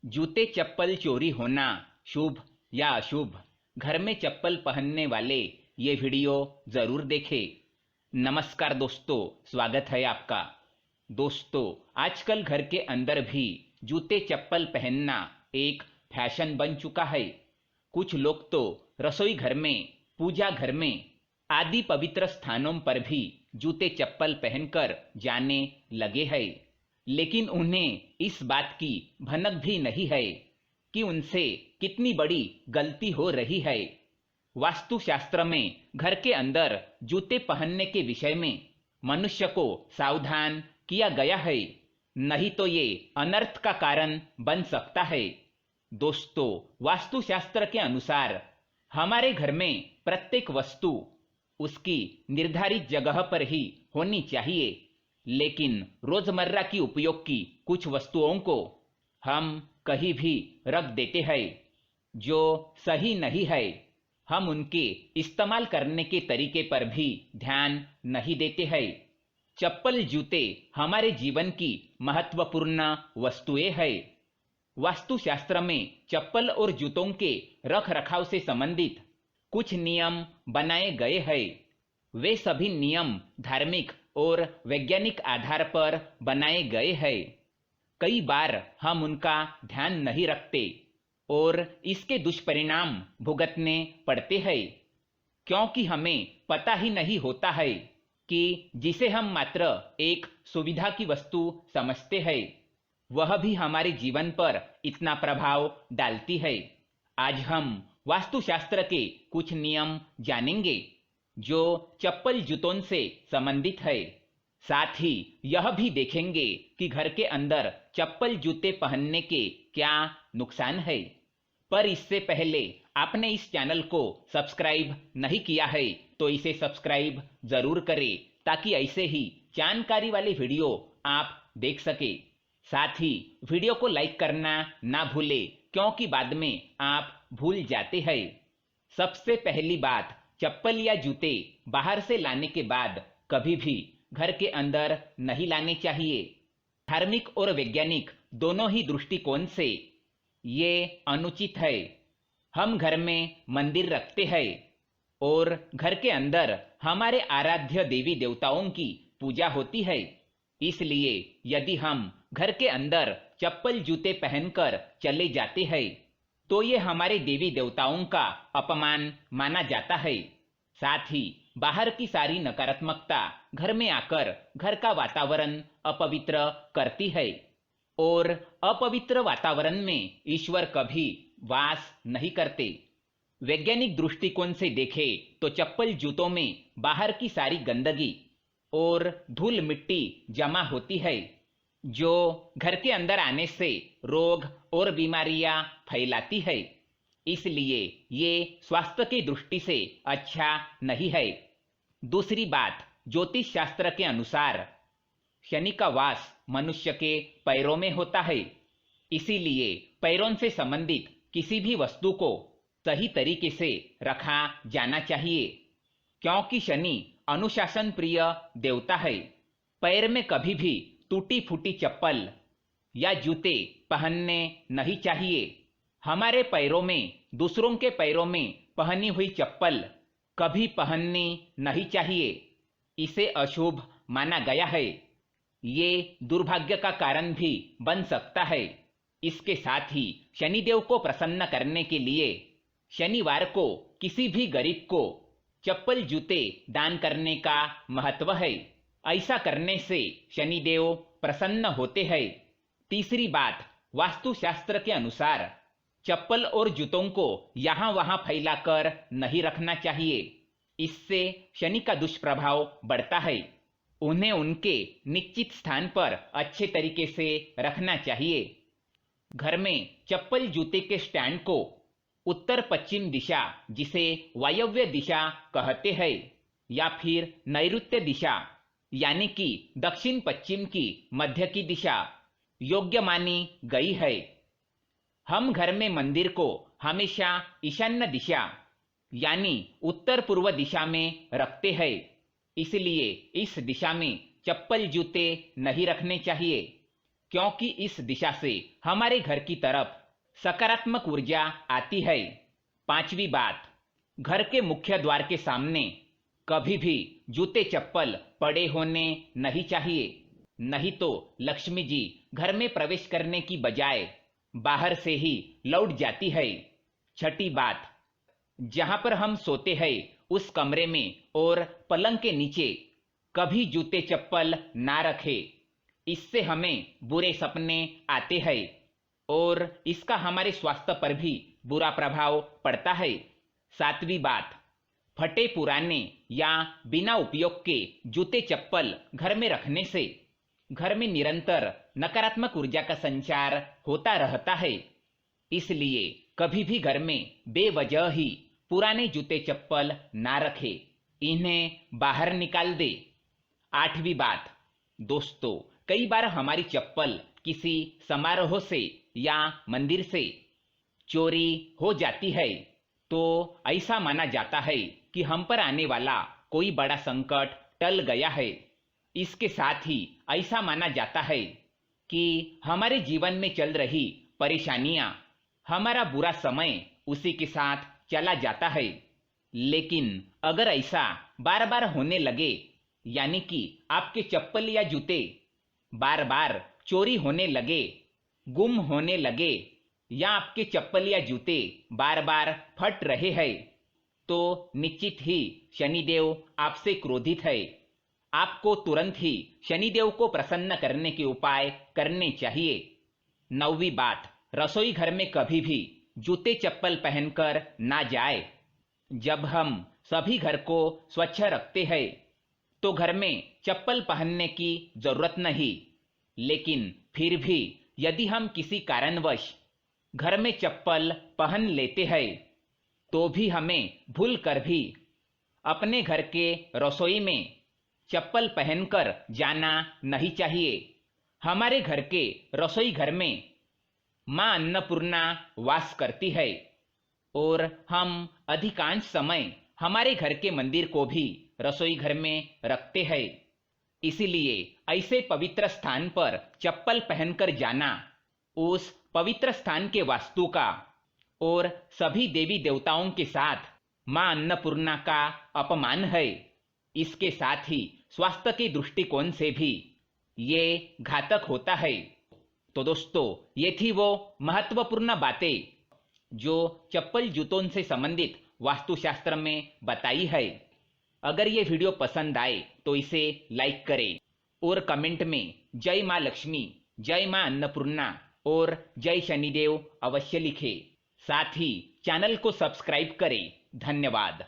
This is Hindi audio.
जूते चप्पल चोरी होना शुभ या अशुभ? घर में चप्पल पहनने वाले ये वीडियो जरूर देखें। नमस्कार दोस्तों, स्वागत है आपका। दोस्तों, आजकल घर के अंदर भी जूते चप्पल पहनना एक फैशन बन चुका है। कुछ लोग तो रसोई घर में, पूजा घर में आदि पवित्र स्थानों पर भी जूते चप्पल पहनकर जाने लगे हैं। लेकिन उन्हें इस बात की भनक भी नहीं है कि उनसे कितनी बड़ी गलती हो रही है। वास्तुशास्त्र में घर के अंदर जूते पहनने के विषय में मनुष्य को सावधान किया गया है, नहीं तो ये अनर्थ का कारण बन सकता है। दोस्तों, वास्तुशास्त्र के अनुसार हमारे घर में प्रत्येक वस्तु उसकी निर्धारित जगह पर ही होनी चाहिए, लेकिन रोजमर्रा की उपयोग की कुछ वस्तुओं को हम कहीं भी रख देते हैं जो सही नहीं है। हम उनके इस्तेमाल करने के तरीके पर भी ध्यान नहीं देते हैं। चप्पल जूते हमारे जीवन की महत्वपूर्ण वस्तुएं हैं। वास्तुशास्त्र में चप्पल और जूतों के रख रखाव से संबंधित कुछ नियम बनाए गए हैं। वे सभी नियम धार्मिक और वैज्ञानिक आधार पर बनाए गए हैं। कई बार हम उनका ध्यान नहीं रखते और इसके दुष्परिणाम भुगतने पड़ते हैं, क्योंकि हमें पता ही नहीं होता है कि जिसे हम मात्र एक सुविधा की वस्तु समझते हैं, वह भी हमारे जीवन पर इतना प्रभाव डालती है। आज हम वास्तुशास्त्र के कुछ नियम जानेंगे जो चप्पल जूतों से संबंधित है। साथ ही यह भी देखेंगे कि घर के अंदर चप्पल जूते पहनने के क्या नुकसान है। पर इससे पहले आपने इस चैनल को सब्सक्राइब नहीं किया है तो इसे सब्सक्राइब जरूर करें, ताकि ऐसे ही जानकारी वाले वीडियो आप देख सके। साथ ही वीडियो को लाइक करना ना भूले, क्योंकि बाद में आप भूल जाते हैं। सबसे पहली बात, चप्पल या जूते बाहर से लाने के बाद कभी भी घर के अंदर नहीं लाने चाहिए। धार्मिक और वैज्ञानिक दोनों ही दृष्टिकोण से ये अनुचित है। हम घर में मंदिर रखते हैं और घर के अंदर हमारे आराध्य देवी देवताओं की पूजा होती है। इसलिए यदि हम घर के अंदर चप्पल जूते पहनकर चले जाते हैं तो ये हमारे देवी देवताओं का अपमान माना जाता है। साथ ही बाहर की सारी नकारात्मकता घर में आकर घर का वातावरण अपवित्र करती है, और अपवित्र वातावरण में ईश्वर कभी वास नहीं करते। वैज्ञानिक दृष्टिकोण से देखें तो चप्पल जूतों में बाहर की सारी गंदगी और धूल मिट्टी जमा होती है, जो घर के अंदर आने से रोग और बीमारियां फैलाती है। इसलिए ये स्वास्थ्य की दृष्टि से अच्छा नहीं है। दूसरी बात, ज्योतिष शास्त्र के अनुसार शनि का वास मनुष्य के पैरों में होता है। इसीलिए पैरों से संबंधित किसी भी वस्तु को सही तरीके से रखा जाना चाहिए, क्योंकि शनि अनुशासन प्रिय देवता है। पैर में कभी भी टूटी फूटी चप्पल या जूते पहनने नहीं चाहिए। हमारे पैरों में दूसरों के पैरों में पहनी हुई चप्पल कभी पहननी नहीं चाहिए। इसे अशुभ माना गया है। ये दुर्भाग्य का कारण भी बन सकता है। इसके साथ ही शनिदेव को प्रसन्न करने के लिए शनिवार को किसी भी गरीब को चप्पल जूते दान करने का महत्व है। ऐसा करने से शनिदेव प्रसन्न होते हैं। तीसरी बात, वास्तुशास्त्र के अनुसार चप्पल और जूतों को यहाँ वहाँ फैलाकर नहीं रखना चाहिए। इससे शनि का दुष्प्रभाव बढ़ता है। उन्हें उनके निश्चित स्थान पर अच्छे तरीके से रखना चाहिए। घर में चप्पल जूते के स्टैंड को उत्तर पश्चिम दिशा, जिसे वायव्य दिशा कहते हैं, या फिर नैऋत्य दिशा यानी कि दक्षिण पश्चिम की मध्य की दिशा योग्य मानी गई है। हम घर में मंदिर को हमेशा ईशान्य दिशा यानी उत्तर पूर्व दिशा में रखते हैं। इसलिए इस दिशा में चप्पल जूते नहीं रखने चाहिए। क्योंकि इस दिशा से हमारे घर की तरफ सकारात्मक ऊर्जा आती है। पांचवी बात, घर के मुख्य द्वार के सामने कभी भी जूते चप्पल पड़े होने नहीं चाहिए, नहीं तो लक्ष्मी जी घर में प्रवेश करने की बजाय बाहर से ही लौट जाती है। छठी बात, जहां पर हम सोते हैं उस कमरे में और पलंग के नीचे कभी जूते चप्पल ना रखें। इससे हमें बुरे सपने आते हैं और इसका हमारे स्वास्थ्य पर भी बुरा प्रभाव पड़ता है। सातवीं बात, फटे पुराने या बिना उपयोग के जूते चप्पल घर में रखने से घर में निरंतर नकारात्मक ऊर्जा का संचार होता रहता है। इसलिए कभी भी घर में बेवजह ही पुराने जूते चप्पल ना रखें, इन्हें बाहर निकाल दे। आठवीं बात, दोस्तों कई बार हमारी चप्पल किसी समारोह से या मंदिर से चोरी हो जाती है तो ऐसा माना जाता है कि हम पर आने वाला कोई बड़ा संकट टल गया है। इसके साथ ही ऐसा माना जाता है कि हमारे जीवन में चल रही परेशानियां, हमारा बुरा समय उसी के साथ चला जाता है। लेकिन अगर ऐसा बार बार होने लगे, यानी कि आपके चप्पल या जूते बार बार चोरी होने लगे, गुम होने लगे या आपके चप्पल या जूते बार बार फट रहे हैं, तो निश्चित ही शनिदेव आपसे क्रोधित है। आपको तुरंत ही शनिदेव को प्रसन्न करने के उपाय करने चाहिए। नौवीं बात, रसोई घर में कभी भी जूते चप्पल पहनकर ना जाए। जब हम सभी घर को स्वच्छ रखते हैं तो घर में चप्पल पहनने की जरूरत नहीं, लेकिन फिर भी यदि हम किसी कारणवश घर में चप्पल पहन लेते हैं तो भी हमें भूल कर भी अपने घर के रसोई में चप्पल पहनकर जाना नहीं चाहिए। हमारे घर के रसोई घर में मां अन्नपूर्णा वास करती है और हम अधिकांश समय हमारे घर के मंदिर को भी रसोई घर में रखते हैं। इसीलिए ऐसे पवित्र स्थान पर चप्पल पहनकर जाना उस पवित्र स्थान के वास्तु का और सभी देवी देवताओं के साथ मां अन्नपूर्णा का अपमान है। इसके साथ ही स्वास्थ्य के दृष्टिकोण से भी ये घातक होता है। तो दोस्तों, ये थी वो महत्वपूर्ण बातें जो चप्पल जूतों से संबंधित वास्तुशास्त्र में बताई है। अगर ये वीडियो पसंद आए तो इसे लाइक करें और कमेंट में जय मां लक्ष्मी, जय मां अन्नपूर्णा और जय शनिदेव अवश्य लिखें। साथ ही चैनल को सब्सक्राइब करें। धन्यवाद।